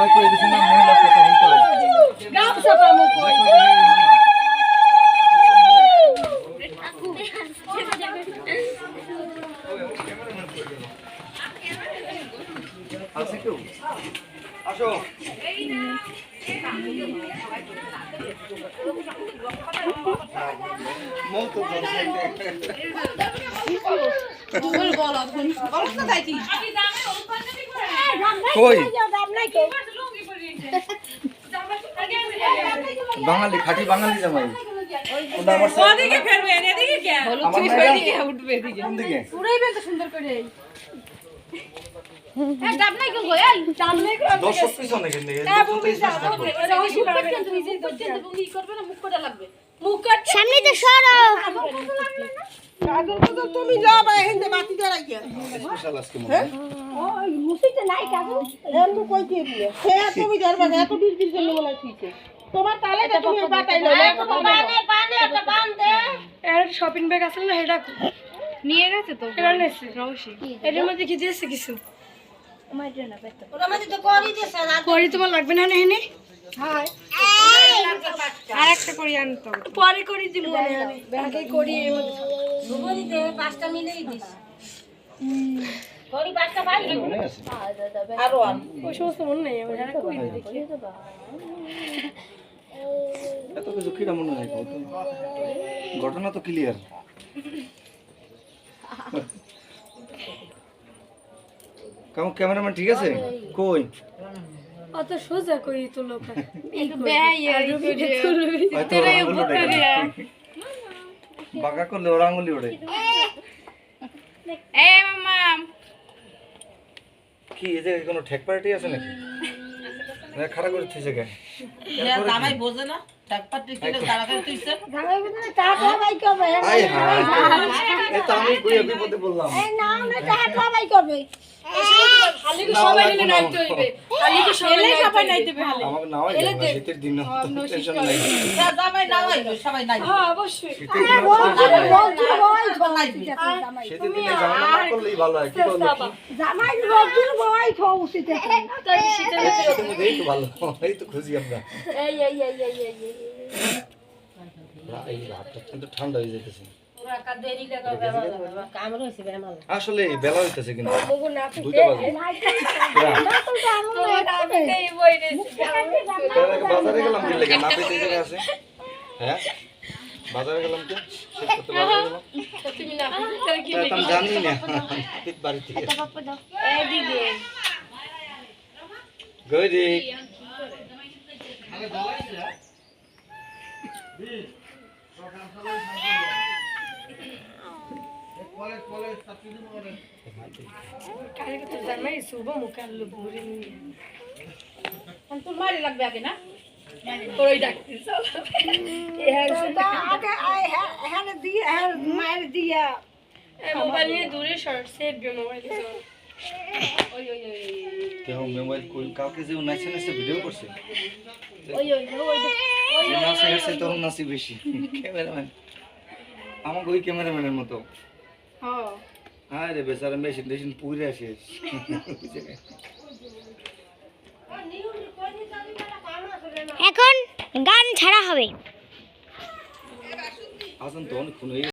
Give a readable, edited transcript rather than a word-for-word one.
জামাই কই দিছ না মহিলা কথা বলতে হয় গাম সাপা মু কই আছে কেউ আসো মন তো বল বল এখন বল তো যাইতি কই বাঙালি খাঁটি বাঙালি জামাই ওটা আমার ওদিকে ফেরবে এদিকে কে হলুদ চুই এদিকে উঠবে এদিকে কোন দিকে পুরাইবে তো সুন্দর করে এই ডাব নাই কেন গো এই ডাব নাই কেন দর্শক পিছনে কেন দিকে হ্যাঁ বুবি যাও তুমি যে তুমি করবে না মুখ কোটা লাগবে মুখ কাট সামনে তো সরো কাজল তো তুমি যাও বা হিন্দে বাতি ধরাই গিয়া স্পেশাল আজকে মনে হয় ওই মুসিতে নাই কাজল রেন্দু কই দিয়ে দিলে সে তুমি ধরবা এত বিল জন্য বলা ঠিক তোমার তালে তো তুমি বাতাই লইলে পানে একটা বান দে এর শপিং ব্যাগ আছে না হেডা নিয়ে গেছে তো এটা নেছে রওশি এর মধ্যে কি দিয়েছে কিছু ওর মধ্যে তো করি দিয়েছে না করি তোমার লাগবে না নেনে হাই আর একটা করি আনতো পরে করি দিব ব্যাগে করি এর মধ্যে সুবরি দে পাঁচটা মিলেই দিস করি পাঁচটা ভাই মনে আছে আরো আন ওই সমস্ত মনে নেই আমি আর কই দেখি এত কিছু কিরা মনে নাই কত ঘটনা তো ক্লিয়ার কেমন ক্যামেরাম্যান ঠিক আছে কই অত সোজা কই তো লোক হয়তো ওর আঙুল ওঠে। বাঁকা করলে ওর আঙুলি ওঠে এই মামা কি এই যে কোনো ঠেক পার্টি আছে নাকি না খাড়া করে থইছে কেন জামাই বোঝে না ঠাকপাটি কিনে তাড়াতাড়ি তুইছে জামাই বলে টাকা ভাই করবে আই হায় এ তো আমি কই বিপদে বললাম এই নাও না টাকা ভাই করবে খালি কি সবাই মিলে নাইতে হইবে খালি কি সবাই নাইতে হবে খালি আমাকে নাও শীতের দিন না টেনশন নাই জামাই না হইলো সবাই নাই হ্যাঁ অবশ্যই শীতের দিন শীতের দিনে জামা না করলেই ভালো হয় কি বলবো জামাই রোজের বই খাও উচিত তাই শীতের শীতের মধ্যে এই তো ভালো এই তো খুশি আমরা এই এই রাতটা কিন্তু ঠান্ডা হয়ে যাইতেছে পুরা কা দেরি লাগা কাম রইছে বেমাল আসলে বেলা হইতেছে কিন্তু মগু না দুইটা বাজে এই বই রেছে বাজারে গেলাম কি লাগে না পেতে জায়গা আছে হ্যাঁ বাজারে গেলাম তো শেষ করতে বাজারে গেলাম তুমি না কি তা আমি জানি না ঠিক বাড়িতে এইদিকে গদি কারে তো জামাই শুভ মুখাল্লু ভুরি নিয়ে তো মারি লাগবে আগে না ওই ডাক্তার চল তো আগে হ্যাঁ দিয়ে হ্যাঁ মার দিয়া মোবাইল নিয়ে দূরে শর্ট সেট দিও মোবাইল ওই কেউ মোবাইল কই কাউকে যে উনাইছে না সে ভিডিও করছে ওই নাচে হেসে তোর নাচি বেশি ক্যামেরাম্যান আমাকে ওই ক্যামেরাম্যানের মতো হ্যাঁ হ্যাঁ রে বেচারা মেশিন পুরে আসিস এখন গান ছাড়া হবে আসুন তো অনেকক্ষণ হয়ে